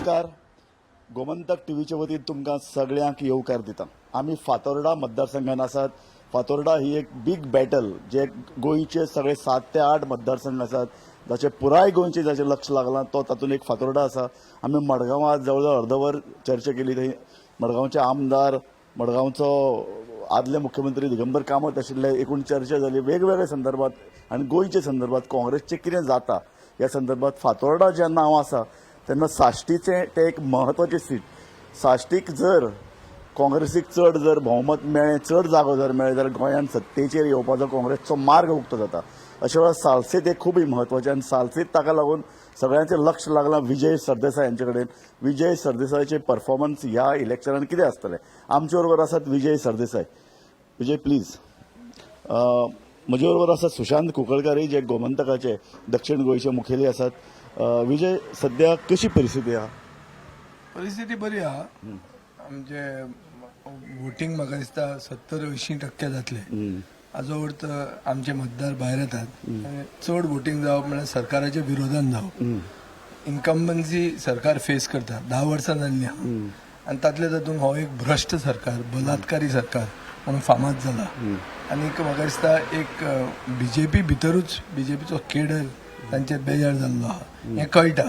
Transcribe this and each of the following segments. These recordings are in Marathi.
नमस्कार. गोमंतक टीव्हीच्या वतीन तुमकां सगळ्यांक येवकार दिता. आमी फातोर्डा मतदारसंघात आसात. फातोर्डा ही एक बिग बॅटल जे गोंयचे सगळे 7 ते 8 मतदारसंघ आसात जाचे पुराय गोंयचे जाचे लक्ष लागलां तो तातूंत एक फातोर्डा आसा. आमी मडगांवां जवळ अर्दवर चर्चा केली. थंय मडगांवचे आमदार मडगांवचो आदले मुख्यमंत्री दिगंबर कामत आशिल्ले एकूण चर्चा जाली वेगवेगळ्या संदर्भात आनी गोंयच्या संदर्भात काँग्रेसचें कितें जाता ह्या संदर्भात. फातोर्डा जें नांव आसा तेन्ना साश्टीचें तें एक म्हत्वाचें सीट. साश्टीक जर काँग्रेसीक चड जर भोवमत मेळ्ळें चड जागो जर मेळ्ळे जाल्यार गोंयांत सत्तेचेर येवपाचो काँग्रेसचो मार्ग उक्तो जाता. अशे वेळार सालसेत एक खूब म्हत्वाचें आनी सालसेत ताका लागून सगळ्यांचें लक्ष लागलां विजय सरदेसाय हांचे कडेन. विजय सरदेसायचे परफॉर्मन्स ह्या इलेक्शनान कितें आसतलें. आमचे बरोबर आसात विजय सरदेसाय. विजय प्लीज. म्हजे बरोबर आसात सुशांत कुंकळकार जे गोमंतकाचे दक्षिण गोंयचे मुखेली आसात. विजय सध्या कशी परिस्थिती आहा. परिस्थिती बरी आहा. आमचे वोटींग म्हाका दिसता 70-80% जातले. हाजो अर्थ आमचे मतदार भायर येतात. चड वोटींग जावप म्हळ्यार सरकाराच्या विरोधान जावप. इन्कम्बन्सी सरकार फेस करता 10 वर्सां जाल्ली आहा आनी तातले तातूंत हो एक भ्रश्ट सरकार बलात्कारी सरकार म्हणून फामाद जाला. आनी म्हाका दिसता एक बीजेपी भितरूच बीजेपीचो केडर तांचेर बेजार जाल्लो आहा हें कळटा.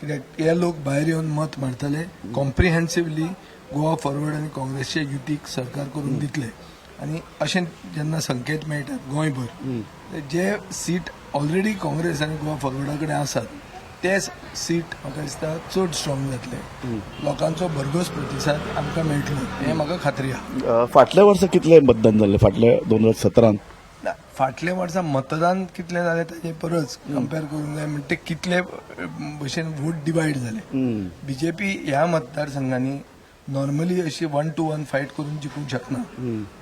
कित्याक हे लोक भायर येवन मत मारतले कॉम्प्रिहेन्सिवली गोवा फॉरवर्ड आनी काँग्रेसचे युतीक सरकार करून दितले. आनी अशें जेन्ना संकेत मेळटात गोंयभर जे सीट ऑलरेडी काँग्रेस आनी गोवा फॉरवर्डा कडेन आसात ते सीट म्हाका दिसता चड स्ट्रॉंग जातले. लोकांचो भरघोस प्रतिसाद आमकां मेळटलो हें म्हाका खात्री आहा. फाटल्या वर्सा कितलें मतदान जाल्लें फाटल्या 2017? फाटल्या वर्सा मतदान कितलें जालें ताचे परस कंपेर करूंक जाय म्हणजे कितले भशेन वोट डिवायड जाले. बीजेपी ह्या मतदारसंघांनी नॉर्मली अशी 1-to-1 फायट करून जिखूंक शकना.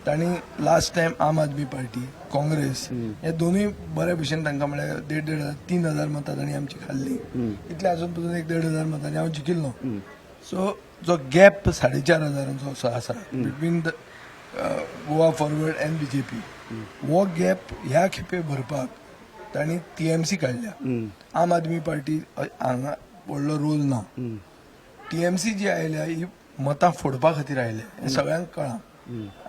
तांणी लास्ट टायम आम आदमी पार्टी काँग्रेस हे दोनूय बऱ्या भशेन तांकां म्हळ्यार 1,500-3,000 मतां तांणी आमची खाल्ली. इतले आसून पसून 1,500 मतांनी हांव जिखिल्लो. सो जो गॅप 4,500 आसा between the Goa forward end BJP वो गॅप ह्या खेपे भरपाक तांणी TMC काडल्या. आम आदमी पार्टी हांगा व्हडलो रोल ना. TMC जी आयल्या ही मतां फोडपा खातीर आयल्या हें सगळ्यांक कळ्ळां.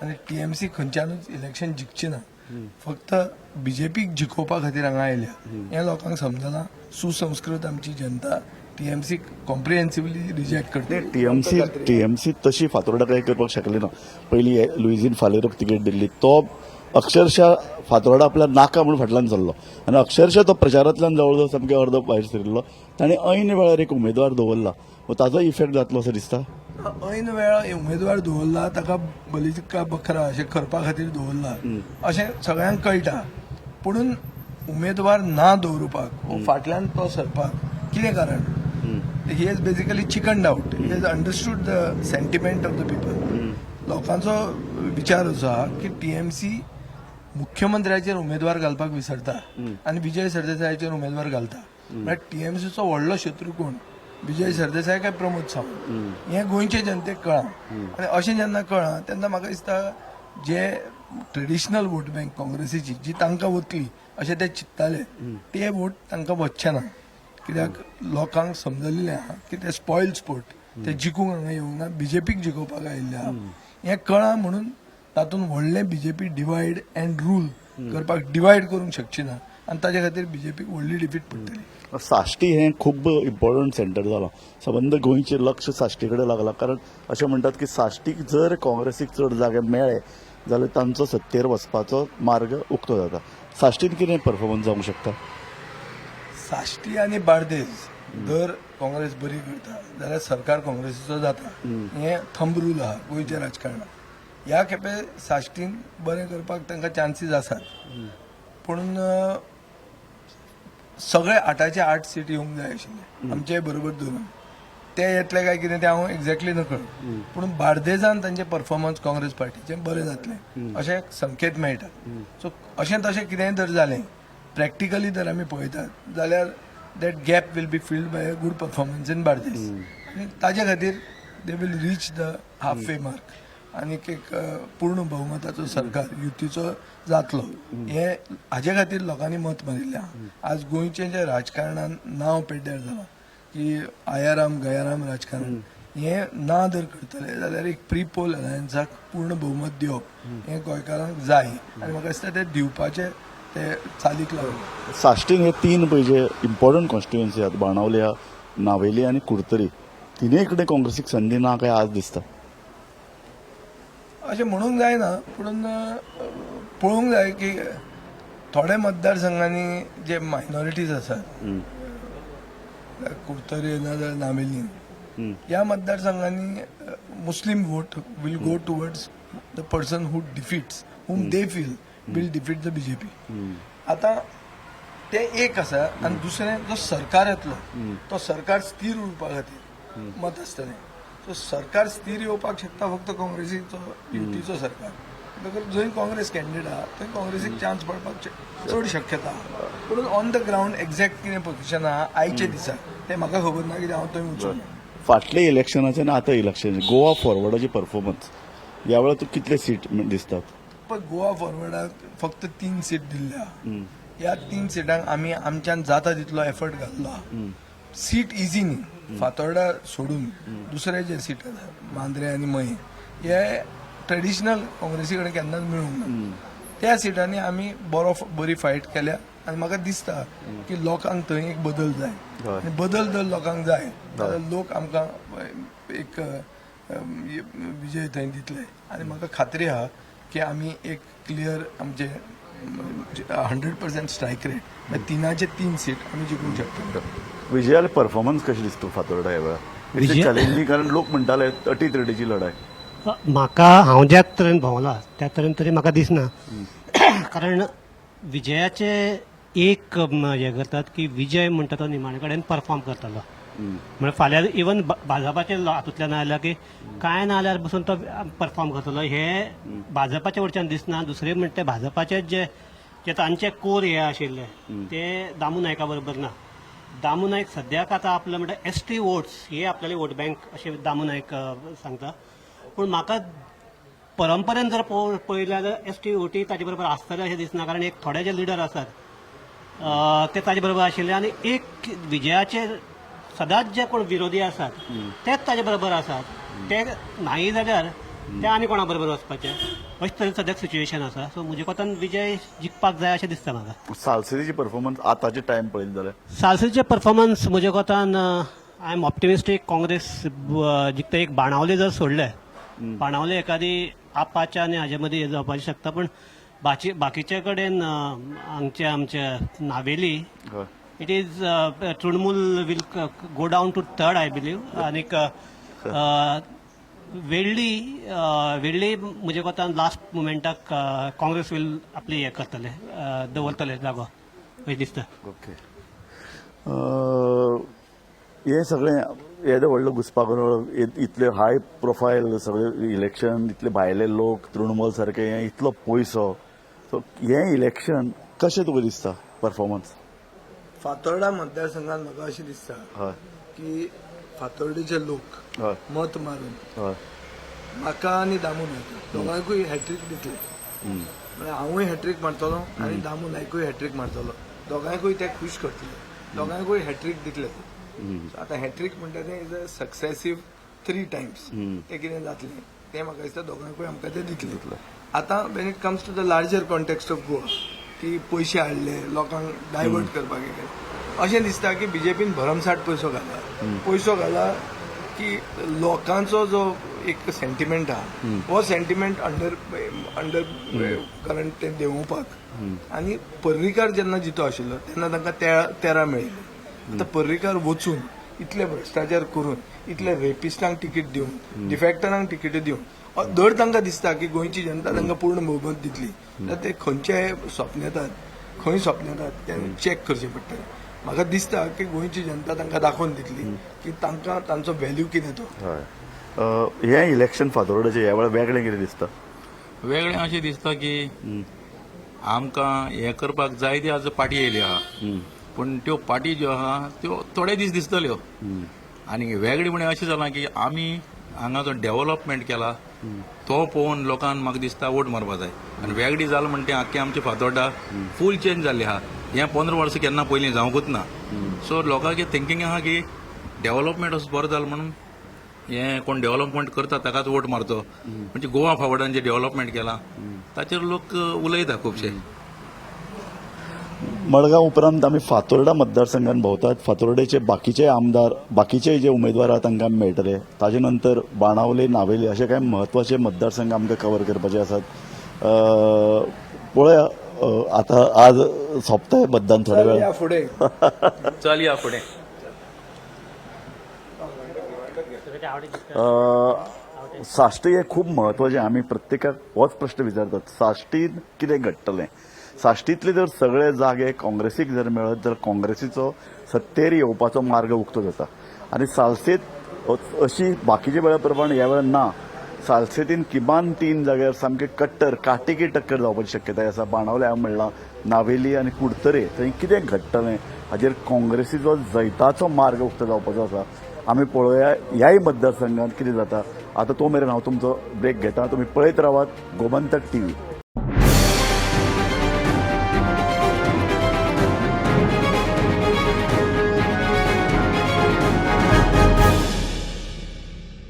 आनी TMC खंयच्यानूच इलेक्शन जिखची ना. फक्त बीजेपीक जिखोवपा खातीर हांगा आयल्या हें लोकांक समजना. सुसंस्कृत आमची जनता TMC कॉम्प्रिहेन्सिवली रिजेक्ट करता. TMC तशी फातोर्डा काय करपाक शकली ना. पयलीं लुईजीन फालेरोक तिकेट दिल्ली तो अक्षरशः फातोर्डा आपल्या नाका म्हणून फाटल्यान चल्लो आनी अक्षरशः तो प्रचारांतल्यान जवळ जवळ सामकें अर्द भायर सरिल्लो. ताणें ऐन वेळार एक उमेदवार दवरला. ताजो इफेक्ट जातलो असो दिसता. ऐन वेळार उमेदवार दवरला ताका बलिका बकरा अशें करपा खातीर दवरला अशें सगळ्यांक कळटा. पुणून उमेदवार ना दवरपाक फाटल्यान तो सरपाक कितें कारण. He is basically chicken doubt. He is understood the sentiment of the people. लोकांचो विचार असो आहा की TMC मुख्यमंत्र्याचेर उमेदवार घालपाक विसरता आनी विजय सरदेसायाचेर उमेदवार घालता. म्हळ्यार TMCचो व्हडलो शत्रू कोण विजय सरदेसाय काय प्रमोद सावंत हें गोंयचे जनतेक कळ्ळां. आनी अशें जेन्ना कळ्ळां तेन्ना म्हाका दिसता जे ट्रेडिशनल वोट बँक काँग्रेसीची जी तांकां वतली अशें ते चिंत्ताले ते वोट तांकां वचचे ना. कित्याक लोकांक समजलेलें आहा की ते स्पॉयल स्पोर्ट ते जिखूंक हांगा येवंक ना बीजेपीक जिखोवपाक आयिल्ले आहा हें कळ्ळां. म्हणून तातूंत व्हडलें बीजेपी डिवायड अँड रूल करपाक डिवायड करूंक शकची ना आनी ताचे खातीर बीजेपीक व्हडली डिफीट पडटली. साश्टी हें खूब इम्पॉर्टंट सेंटर जालां. सबंद गोंयचें लक्ष साश्टी कडेन लागलां. कारण अशें म्हणटात की साश्टीक जर काँग्रेसीक चड जागे मेळ्ळे जाल्यार तांचो सत्तेर वचपाचो मार्ग उक्तो जाता. साश्टीन कितें परफॉर्मन्स जावंक शकता. साश्टी आनी बार्देज जर काँग्रेस बरी करता जाल्यार सरकार काँग्रेसीचो जाता हें थंब रूल आहा गोंयच्या राजकारणात. ह्या खेपे साश्टीन बरें करपाक तांकां चान्सीस आसात. पूण सगळे 8चे 8 सीट येवंक जाय आशिल्ले आमचे बरोबर धरून ते येतले काय कितें तें हांव एक्झॅक्टली नकळ. पूण बार्देजान तांचे परफॉर्मन्स काँग्रेस पार्टीचें बरें जातलें अशें संकेत मेळटा. सो अशें तशें कितेंय जर जालें प्रॅक्टिकली जर आमी पळयतात जाल्यार that gap will be filled by a good performance in Bardez. आनी ताजे खातीर they will reach the half way mark आनीक एक पूर्ण बहुमताचो सरकार युतीचो जातलो हे हाजे खातीर लोकांनी मत मारिल्लें आहा. आज गोंयचें जें राजकारणान नांव पेड्ड्यार जालां की आयाराम गयाराम राजकारण हे ना जर करतले जाल्यार एक प्री पोल अलायन्साक पूर्ण बहुमत दिवप हे गोंयकारांक जाय आनी म्हाका दिसता ते दिवपाचे ते चालीक लागले. साश्टींग हे 3 पयचे इम्पॉर्टंट कॉन्स्टिट्युएन्सी आहेत, बाणावल्या, नावेली आणि कुडतरी. तिनूय कडेन काँग्रेसीक संदी ना काय आज दिसता? अशें म्हणूंक जायना, पूण पळोवंक जाय की थोड्या मतदारसंघांनी जे मायनॉरिटीज आसात, कुडतरी नाजाल्यार नावेली, ह्या मतदारसंघांनी Muslim vote will go towards the person who defeats whom they feel will defeat the BJP. आता ते एक आसा आनी दुसरें जो सरकार येतलो तो सरकार स्थिर उरपा खातीर मत आसतलें. सो सरकार स्थिर येवपाक शकता फक्त काँग्रेसीचो युतीचो सरकार. जंय काँग्रेस कॅन्डिडेट आहा थंय काँग्रेसीक चान्स पडपाक चड शक्यता आहा. पूण ऑन द ग्राउंड एक्झॅक्ट कितें पोझिशन आहा आयचे दिसा तें म्हाका खबर ना, कित्याक हांव थंय वचूंक ना. फाटले इलेक्शनाचे आनी आतां इलेक्शनाचे गोवा फॉरवर्डाची परफॉर्मन्स ह्या वेळार तूं कितले सीट दिसतात? पण गोवा फॉरवर्डाक फक्त 3 सीट दिल्ल्या. ह्या 3 सीटांक आमी आमच्यान जाता तितलो एफर्ट घातलो. सीट इजी न्ही, फातोर्डा सोडून दुसरे जे सीट आसात मांद्रे आनी मय हे ट्रेडिशनल काँग्रेसी कडेन केन्नाच मेळूंक ना. त्या सिटांनी आमी बरी फायट केल्या आनी म्हाका दिसता की लोकांक थंय एक बदल जाय. आनी बदल जर लोकांक जाय जाल्यार लोक आमकां एक विजय थंय दितले आनी म्हाका खात्री आहा की आमी एक क्लियर आमचे 100% स्ट्रायक रेट 3 सीट आमी जिखूंक शकता. विजयाले परफॉर्मन्स कशी दिसतो फातोर्डा ह्या वेळार? इट्स चॅलेंजिंग, कारण लोक म्हणटाले 30-30ची लढाई. म्हाका हांव ज्या तरेन भोंवला त्या तरेन तरी म्हाका दिसना. कारण विजयाचे एक हे करतात की विजय म्हणटा तो निमाणे कडेन परफॉर्म करतलो. म्हणजे फाल्यां इवन भाजपाचे हातूंतल्यान आयला की कांय ना जाल्यार बसून तो परफॉर्म करतलो हे भाजपाच्या वयच्यान दिसना. दुसरे म्हणजे ते भाजपाचे जे तांचे कोर हे आशिल्ले ते दामू नायका बरोबर ना. दामू नायक सद्याक आतां आपलं म्हणजे ST वोट्स हे आपल्याली वोट बँक अशें दामू नायक सांगता. पूण म्हाका परंपरेन जर पळयल्यार ST वोटी ताजे बरोबर आसतले अशें दिसना. कारण एक थोडे जे लिडर आसात ते ताजे बरोबर आशिल्ले आनी एक विजयाचे सदांच जे कोण विरोधी आसात तेच ताजे बरोबर आसात. ते नाही जाल्यार ते आनी कोणा बरोबर वचपाचे अशें तरेन सद्याक सिच्युएशन आसा. सो म्हजे कोतान विजय जिखपाक जाय अशें दिसता म्हाका. सालसेरीची परफॉर्मन्स आतांचे टायम पळयलें जाल्यार सालसेरीचे परफॉर्मन्स म्हजे कोतान आय एम ऑप्टिमिस्टीक. काँग्रेस जिखता एक बाणावले जर सोडले, बाणावले एखादी आपाच्या आनी हाजे मदीं हे जावपाची शकता. पूण बाकीचे कडेन आमचे नावेली it is Trinamool will go down to 3rd I believe. आनीक वेळ्ळी म्हजे कोतान लास्ट मुमेंटाक काँग्रेस विल आपली हे करतले दवरतले जागो अशें दिसता. ओके. हे सगळें येदे व्हडलो घुसपागोंदळ, इतले हाय प्रोफायल सगळे इलेक्शन, इतले भायले लोक, तृणमूल सारके हे इतलो पयसो, सो हे इलेक्शन कशें तुका दिसता परफॉर्मन्स? फातोर्डा मतदारसंघात म्हाका अशें दिसता हय की फातोर्डेचे लोक हय मत मारून हय म्हाका आनी दामू नायक दोगांयकूय हॅट्रीक दितले. म्हणजे हांवूय हॅट्रीक मारतलो आनी दामू नायकूय हॅट्रीक मारतलो. दोगांयकूय ते खूश करतले, दोगांयकूय हॅट्रीक दितले. आतां हॅट्रीक म्हणटा तें इज अ सक्सेसीव 3 टायम्स. ते कितें जातलें तें म्हाका दिसता दोगांयकूय आमकां ते दितले. आतां when it comes to the larger context of Goa की पयशे हाडले लोकांक डायवर्ट करपाक गेले अशें दिसता की बीजेपीन भरमसाट पयसो घाला की लोकांचो जो एक सेंटिमेंट आहा हो सेंटिमेंट अंडर करंट ते देंवोवपाक. आनी पर्रीकार जेन्ना जितो आशिल्लो तेन्ना तांकां 13 मेळिल्ले. आतां पर्रीकार वचून इतले भ्रश्टाचार करून इतले रेपिस्टांक तिकीट दिवन डिफेक्टरांक तिकीट दिवन दर तांकां दिसता की गोंयची जनता तांकां पूर्ण बहुमत दितली. जाल्यार ते खंयचे स्वप्न येतात, खंय स्वप्न येतात तें चॅक करचें पडटलें. म्हाका दिसता की गोंयची जनता तांकां दाखोवन दितली की तांकां तांचो व्हॅल्यू कितें तो. हय. हे इलेक्शन फातोर्डाचे ह्या वेळार वेगळें कितें दिसता? वेगळें अशें दिसता की आमकां हें करपाक जाय त्यो आज पार्टी येयल्यो आहा. पूण त्यो पार्टी ज्यो आहा त्यो थोडे दीस दिसतल्यो. आनी वेगळें म्हणल्यार अशें जालां की आमी हांगा जो डेव्हलपमेंट केला तो पळोवन लोकांक म्हाका दिसता वोट मारपा जाय. आनी वेगळी जालें म्हणटा आख्खे आमचे फातोर्डा फूल चेंज जाल्ली आहा. हें 15 वर्सां केन्ना पयलीं जावंकूच ना. सो लोकांचे थिंकींग आहा की डेव्हलपमेंट असो बरो जालो म्हणून हे कोण डेव्हलपमेंट करता ताकाच वोट मारचो म्हणजे गोवा फावडान जे डेव्हलपमेंट केला ताचेर लोक उलयता खुबशे. मडगांव उपरांत आमी फातोर्डा मतदारसंघात भोंवतात. फातोर्डेचे बाकीचे आमदार बाकीचे जे उमेदवार आहात तांकां आमी मेळटले. ताजे नंतर बाणावले नावेली अशे कांय म्हत्वाचे मतदारसंघ आमकां कव्हर करपाचे आसात. पळया आतां आज सोंपताय मतदान थोड्या वेळ. या फुडें चलया फुडें. साश्टी हे खूब म्हत्वाचें. आमी प्रत्येकाक होच प्रश्न विचारतात, साश्टीन कितें घडटलें. साश्टींतले जर सगळे जागे काँग्रेसीक जर मेळत जाल्यार काँग्रेसीचो सत्तेर येवपाचो मार्ग उक्तो जाता. आनी सालसेत अशी बाकीचे वेळा प्रमाण ह्या वेळार ना. सालसेतीन किमान 3 जाग्यार सामके कट्टर काटेकी टक्कर जावपाची शक्यताय आसा. बाणावले हांवें म्हणलां, नावेली आनी कुडतरे थंय कितें घडटलें हाजेर काँग्रेसीचो जैताचो मार्ग उक्तो जावपाचो आसा. आमी पळोवया ह्याय मतदारसंघात कितें जाता. आतां तो मेरेन हांव तुमचो ब्रेक घेता. तुमी पळयत रावात गोमंतक टीव्ही.